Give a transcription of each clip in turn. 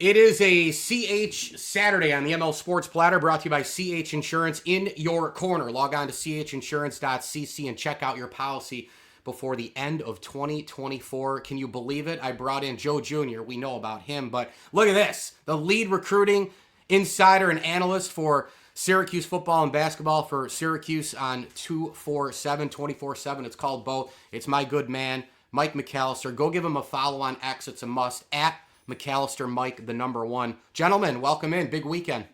It is a CH Saturday on the ML Sports Platter, brought to you by CH Insurance in your corner. Log on to chinsurance.cc and check out your policy before the end of 2024. Can you believe it? I brought in Joe Jr. We know about him, but look at this. The lead recruiting insider and analyst for Syracuse football and basketball for Syracuse on 247, 24/7. It's called both. It's my good man, Mike McAllister. Go give him a follow on X. It's a must. At McAllister Mike, the number one. Gentlemen, welcome in. Big weekend.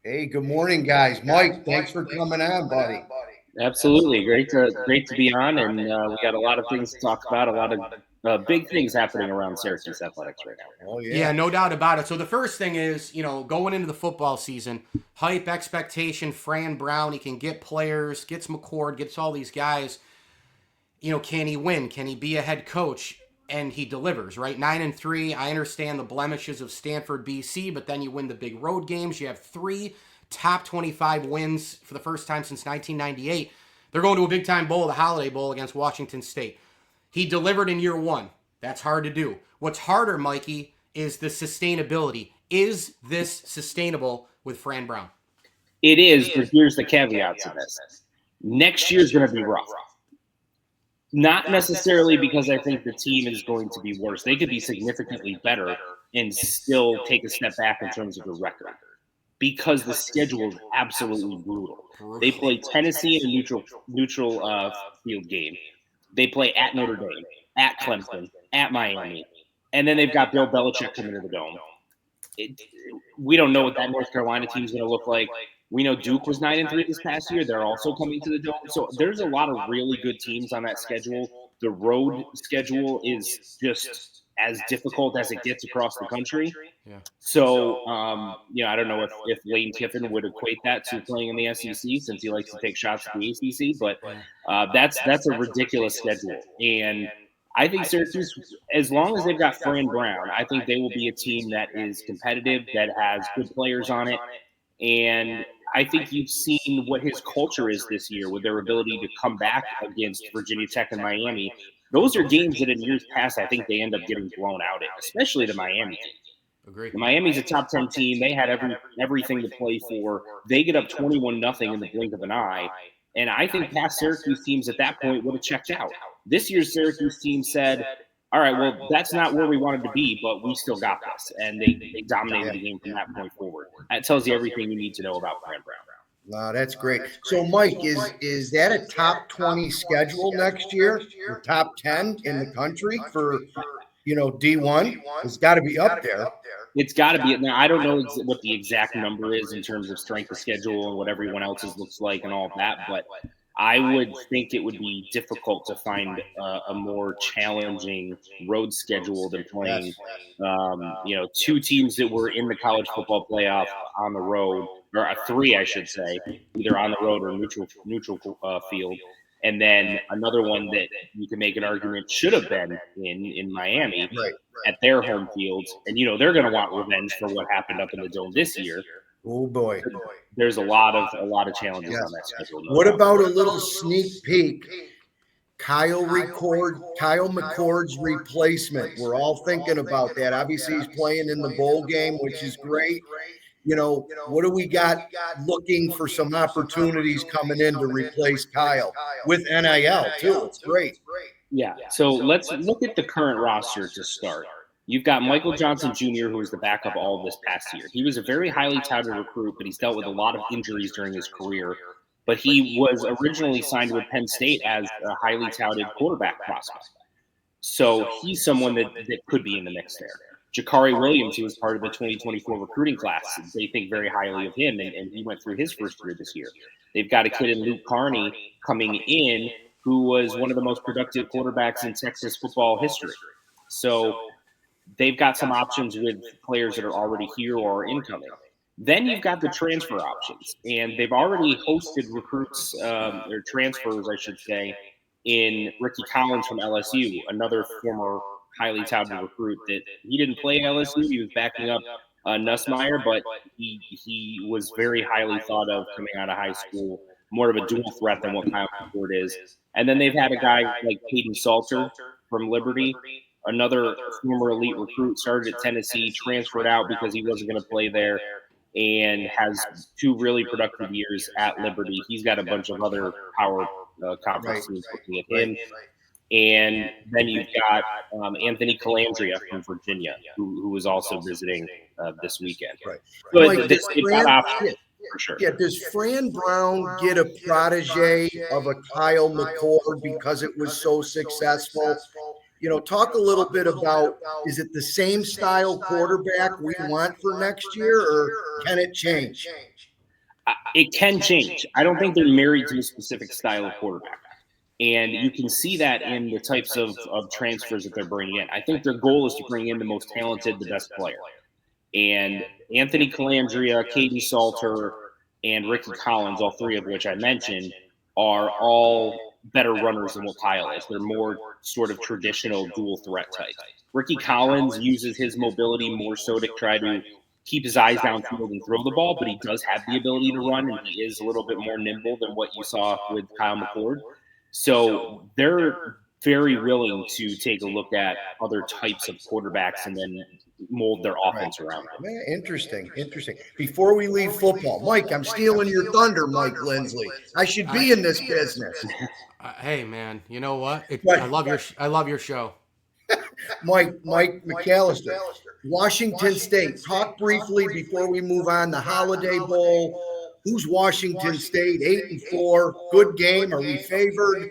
Hey, good morning, guys. Mike, thanks for coming on, buddy. Absolutely. Great to be on, and we got a lot of things to talk about, a lot of big things happening around Syracuse athletics right now. Oh, Yeah, no doubt about it. So the first thing is, going into the football season, hype, expectation, Fran Brown, he can get players, gets McCord, gets all these guys. Can he win? Can he be a head coach? And he delivers, right? 9-3. I understand the blemishes of Stanford, BC, but then you win the big road games. You have 3 top 25 wins for the first time since 1998. They're going to a big-time bowl, the Holiday Bowl, against Washington State. He delivered in year 1. That's hard to do. What's harder, Mikey, is the sustainability. Is this sustainable with Fran Brown? It is, but here's the caveat to this. Next year's going to be rough. Not necessarily because I think the team is going to be worse. They could be significantly better and still take a step back in terms of the record, because the schedule is absolutely brutal. They play Tennessee in a neutral field game. They play at Notre Dame, at Clemson, at Miami, and then they've got Bill Belichick coming to the Dome. We don't know what that North Carolina team is going to look like. We know Duke was 9-3 this past year. They're also coming to the Dome. So there's a lot of really good teams on that schedule. The road schedule is just as difficult as it gets across the country. Yeah. So, I don't know if Lane Kiffin would equate that to playing in the SEC, since he likes to take shots at the ACC. But that's a ridiculous schedule. And I think Syracuse, as long as they've got Fran Brown, I think they will be a team that is competitive, that has good players on it. And I think you've seen what his culture is this year with their ability to come back against Virginia Tech and Miami. Those are games that in years past I think they end up getting blown out in, especially the Miami team. Agreed. Miami's a top 10 team. They had everything to play for. They get up 21-0 in the blink of an eye. And I think past Syracuse teams at that point would have checked out. This year's Syracuse team said, all right, well, that's not where we wanted to be, but we still got this. And they dominated the game from that point forward. That tells you everything you need to know about Fran Brown. Wow, that's great. So, Mike, is that a top 20 schedule next year? Or top 10 in the country for, D1? It's got to be up there. It's got to be. Now, I don't know what the exact number is in terms of strength of schedule and what everyone else's looks like and all of that, but I would think it would be difficult to find a more challenging road schedule than playing, two teams that were in the college football playoff on the road, or 3, I should say, either on the road or neutral field, and then another one that you can make an argument should have been in Miami at their home fields, and they're going to want revenge for what happened up in the Dome this year. Oh boy, there's a lot of challenges on that schedule. What about a little sneak peek? Kyle McCord's replacement. We're all thinking about that. Obviously, he's playing in the bowl game, which is great. What do we got looking for some opportunities coming in to replace Kyle with NIL too? It's great. Yeah. So let's look at the current roster to start. You've got Michael Johnson Jr., who was the backup all this past year. He was a very highly touted recruit, but he's dealt with a lot of injuries during his career. But he was originally signed with Penn State as a highly touted quarterback prospect. So he's someone that could be in the mix there. Jakari Williams, who was part of the 2024 recruiting class, they think very highly of him, and he went through his first year this year. They've got a kid in Luke Carney coming in who was one of the most productive quarterbacks in Texas football history. So they've got some options with players that are already here or incoming. Then you've got the transfer options, and they've already hosted recruits, or transfers, I should say, in Ricky Collins from LSU, another former highly touted recruit that he didn't play at LSU. He was backing up Nussmeier, but he was very highly thought of coming out of high school, more of a dual threat than what Kyle McCord is. And then they've had a guy like Caden Salter from Liberty, another former elite recruit, started at Tennessee, transferred out because he wasn't going to play there, and has 2 really productive years at Liberty. He's got a bunch of other power conference teams looking at him. And then you've got Anthony Calandria from Virginia, who was also visiting this weekend. Right. But Mike, they've got options for sure. Yeah, does Fran Brown get a protege of a Kyle McCord because it was so successful? Talk a little bit about, is it the same style quarterback we want for next year, or can it change? It can change. I don't think they're married to a specific style of quarterback. And you can see that in the types of transfers that they're bringing in. I think their goal is to bring in the most talented, the best player. And Anthony Calandria, Caden Salter, and Ricky Collins, all 3 of which I mentioned, are all better runners than what Kyle is. They're more sort of traditional dual threat types. Ricky Collins uses his mobility more so to try to keep his eyes downfield and throw the ball, but he does have the ability to run, and he is a little bit more nimble than what you saw with Kyle McCord. So they're very willing to take a look at other types of quarterbacks and then mold their offense around them. Man, interesting. Before we leave football, Mike, I'm stealing your thunder, Mike Lindsley. I should be in this business. Hey, man, you know what? I love your show. Mike McAllister, Washington State. Talk briefly before we move on. The Holiday Bowl. Who's Washington State? 8-4. Good game. Are we favored?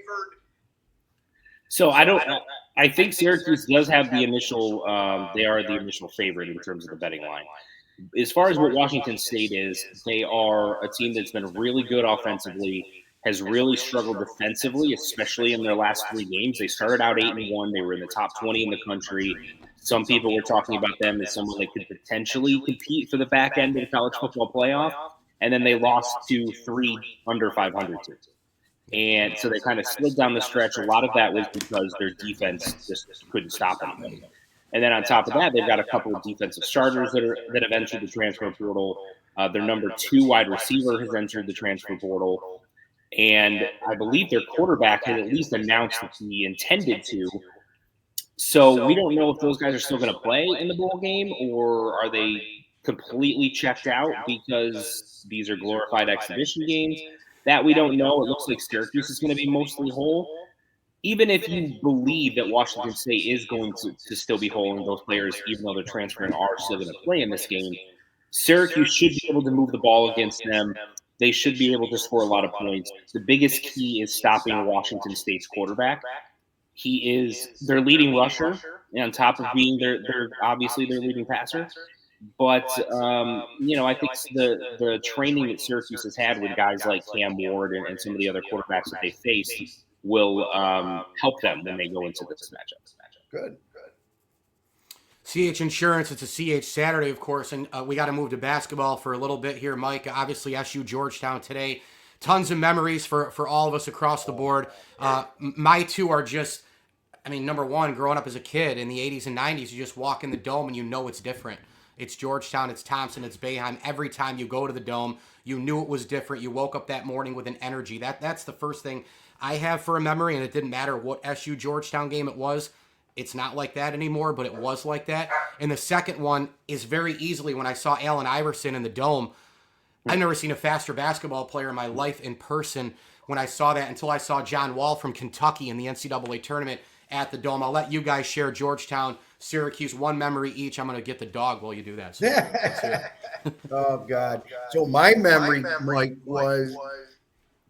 So I think Syracuse does have the initial. They are the initial favorite in terms of the betting line. As far as what Washington State is, they are a team that's been really good offensively, has really struggled defensively, especially in their last 3 games. They started out 8-1. They were in the top 20 in the country. Some people were talking about them as someone that could potentially compete for the back end of the college football playoff. And then they lost to 3 under 500 teams. And so they kind of slid down the stretch. A lot of that was because their defense just couldn't stop anybody. And then on top of that, they've got a couple of defensive starters that have entered the transfer portal. Their number 2 wide receiver has entered the transfer portal. And I believe their quarterback had at least announced that he intended to. So we don't know if those guys are still going to play in the bowl game, or are they completely checked out because these are glorified exhibition games. That we don't know. It looks like Syracuse is going to be mostly whole. Even if you believe that Washington State is going to still be whole and those players, even though they're transferring, are still going to play in this game, Syracuse should be able to move the ball against them. They should be able to score a lot of points. The biggest key is stopping Washington State's quarterback. He is their leading rusher, and on top of being their obviously their leading passer. But, I think the training that Syracuse has had with guys like Cam Ward and some of the other quarterbacks that they faced will help them when they go into this matchup. Good. CH Insurance, it's a CH Saturday, of course, and we got to move to basketball for a little bit here, Mike. Obviously, SU Georgetown today. Tons of memories for all of us across the board. My 2 are just, number 1, growing up as a kid in the 80s and 90s, you just walk in the Dome and you know it's different. It's Georgetown, it's Thompson, it's Boeheim. Every time you go to the Dome, you knew it was different. You woke up that morning with an energy. That's the first thing I have for a memory, and it didn't matter what SU Georgetown game it was. It's not like that anymore, but it was like that. And the second one is very easily when I saw Allen Iverson in the Dome. I've never seen a faster basketball player in my life in person when I saw that until I saw John Wall from Kentucky in the NCAA tournament at the Dome. I'll let you guys share Georgetown, Syracuse, 1 memory each. I'm going to get the dog while you do that. So, oh, God. So my memory, Mike, was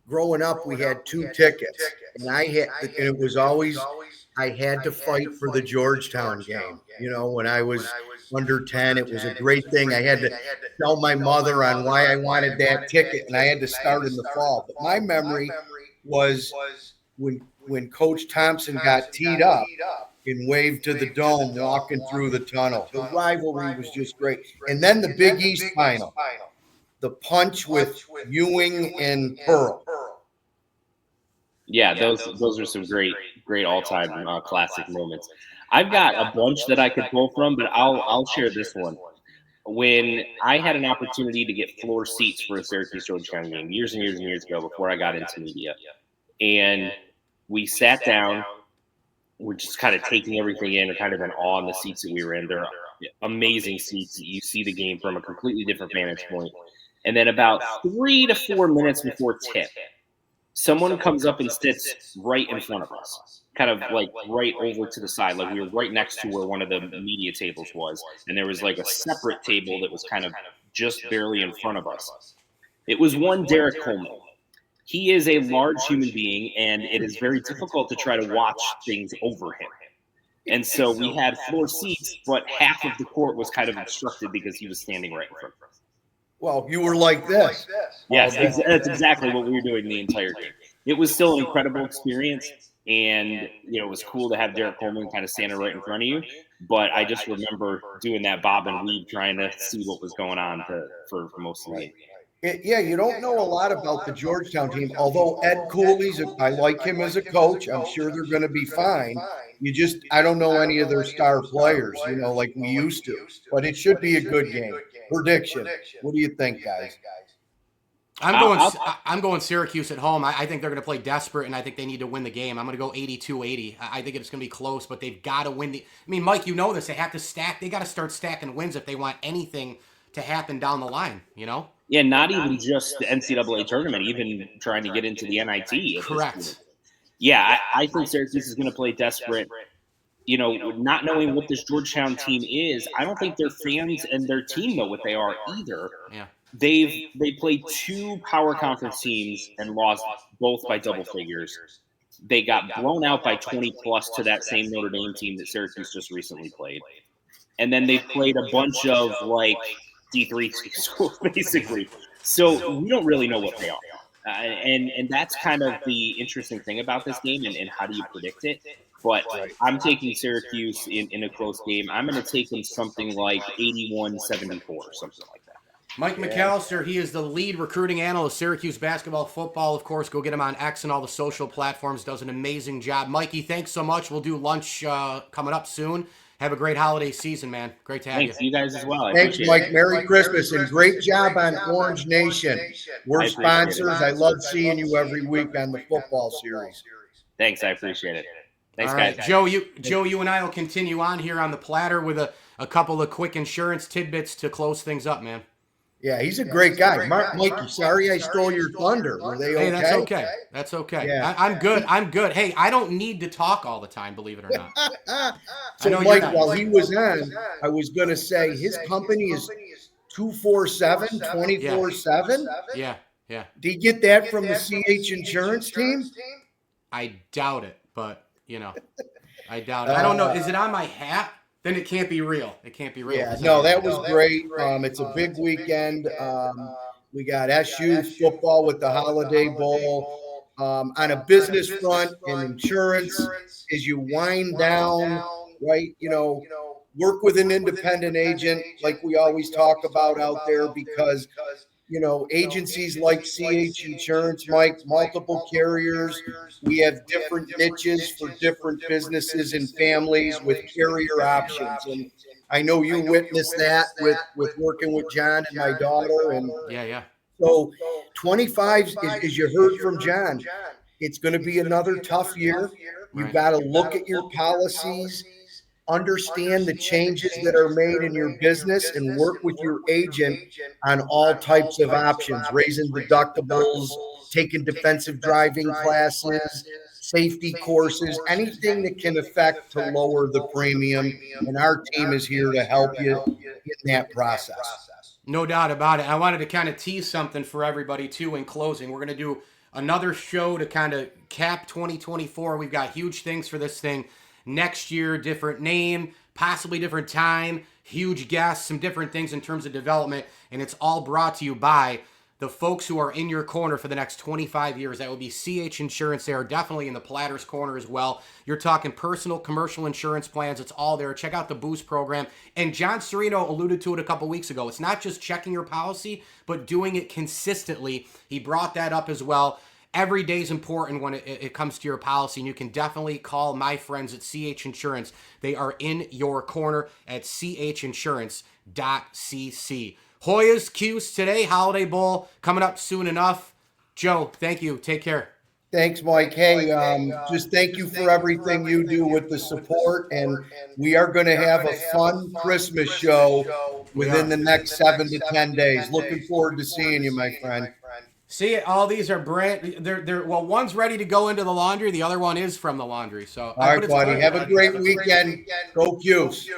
growing up, we had 2 tickets. And it was always, I had to fight for the Georgetown game. When I was under 10, it was a great thing. I had to tell my mother on why I wanted that ticket, and I had to start in the fall. But my memory was when Coach Thompson got teed up and waved to the Dome walking through the tunnel. The rivalry was just great. And then the Big East final, the punch with Ewing and Pearl. Yeah, those are some great all-time classic moments. I've got a bunch that I could pull from, but I'll share this one. When I had an opportunity to get floor seats for a Syracuse Georgetown game years and years and years ago before I got into media, and we sat down were just kind of taking everything in, or kind of in awe in the seats that we were in. They're amazing seats. You see the game from a completely different vantage point. And then about 3 to 4 minutes before tip, someone comes up and sits right in front of us, kind of like right over to the side. Like we were right next to where one of the media tables was. And there was like a separate table that was kind of just barely in front of us. It was one Derek Coleman. He is a large human being, and it is very difficult to try to watch things over him. And so we had floor seats, but half of the court was kind of obstructed because he was standing right in front of us. Well, you were like this. Yes, that's exactly what we were doing the entire game. It was still an incredible experience, and it was cool to have Derek Coleman kind of standing right in front of you. But I just remember doing that bob and weave, trying to see what was going on for most of the game. Yeah, you don't know a lot about the Georgetown team, although Ed Cooley's, I like him as a coach. I'm sure they're going to be fine. I don't know any of their star players, like we used to. But it should be a good game. Prediction. What do you think, guys? I'm going Syracuse at home. I think they're going to play desperate, and I think they need to win the game. I'm going to go 82-80. I think it's going to be close, but they've got to win Mike, you know this. They have to stack. They got to start stacking wins if they want anything to happen down the line, Yeah, not even just the NCAA tournament, even trying to get into the NIT. Correct. Yeah, I think Syracuse is going to play desperate. Not knowing what this Georgetown team is, I don't think their fans and their team know what they are either. Yeah. They played 2 power conference teams and lost both by double figures. They got blown out by 20 plus to that same Notre Dame team that Syracuse just recently played. And then they played a bunch of D3 schools, basically. So we don't really know what they are. And that's kind of the interesting thing about this game, and how do you predict it. But I'm taking Syracuse in a close game. I'm going to take them something like 81-74 or something like that. Mike McAllister, he is the lead recruiting analyst, Syracuse basketball, football. Of course, go get him on X and all the social platforms. Does an amazing job. Mikey, thanks so much. We'll do lunch coming up soon. Have a great holiday season, man. Great to have you. Thanks, you guys as well. Thanks, Mike. Merry Christmas, and great job on Orange Nation. We're sponsors. I love seeing you every week on the football series. Thanks, I appreciate it. Thanks, all right, guys. Joe, you and I will continue on here on the platter with a couple of quick insurance tidbits to close things up, man. Yeah, he's a great guy. Mikey, sorry I stole your thunder. Were they okay? Hey, that's okay. That's okay. Yeah. I'm good. Hey, I don't need to talk all the time, believe it or not. So, Mike, while he was on, I was going to say his company is 247, 24/7. Yeah. Did you get that from the CH Insurance team? I doubt it, but, I doubt it. I don't know. Is it on my hat? Then it can't be real. It can't be real. Yeah, no, that was great. It's a big weekend. We got SU football with the Holiday Bowl. On a business front and insurance, as you wind down, right, work with an independent agent like we always talk about out there, because agencies like CH Insurance, Mike, multiple carriers. We have different niches for different businesses and families with carrier options. And I know you witnessed that with working with John and my daughter. And yeah. So 25, as you heard from John, it's going to be another tough year. You've got to look at your policies, understand the changes that are made in your business, and work with your agent on all types of options, raising deductibles, taking defensive driving classes, safety courses, anything that can affect to lower the premium. And our team is here to help you in that process. No doubt about it. I wanted to kind of tease something for everybody, too, in closing. We're going to do another show to kind of cap 2024. We've got huge things for this thing. Next year, different name, possibly different time, huge guests, some different things in terms of development, and it's all brought to you by the folks who are in your corner for the next 25 years. That would be CH Insurance. They are definitely in the Platter's corner as well. You're talking personal, commercial insurance plans. It's all there. Check out the Boost program. And John Serino alluded to it a couple weeks ago. It's not just checking your policy, but doing it consistently. He brought that up as well. Every day is important when it comes to your policy, and you can definitely call my friends at CH Insurance. They are in your corner at chinsurance.cc. Hoyas, Q's today, Holiday Bowl coming up soon enough. Joe, thank you. Take care. Thanks, Mike. Hey, just thank you for everything you do with the support. And we are going to have a fun Christmas show within the next 7 to 10 days. Looking forward to seeing you, my friend. See, all these are they're well, one's ready to go into the laundry, the other one is from the laundry. So All right, buddy. Have a great weekend. Go Cuse.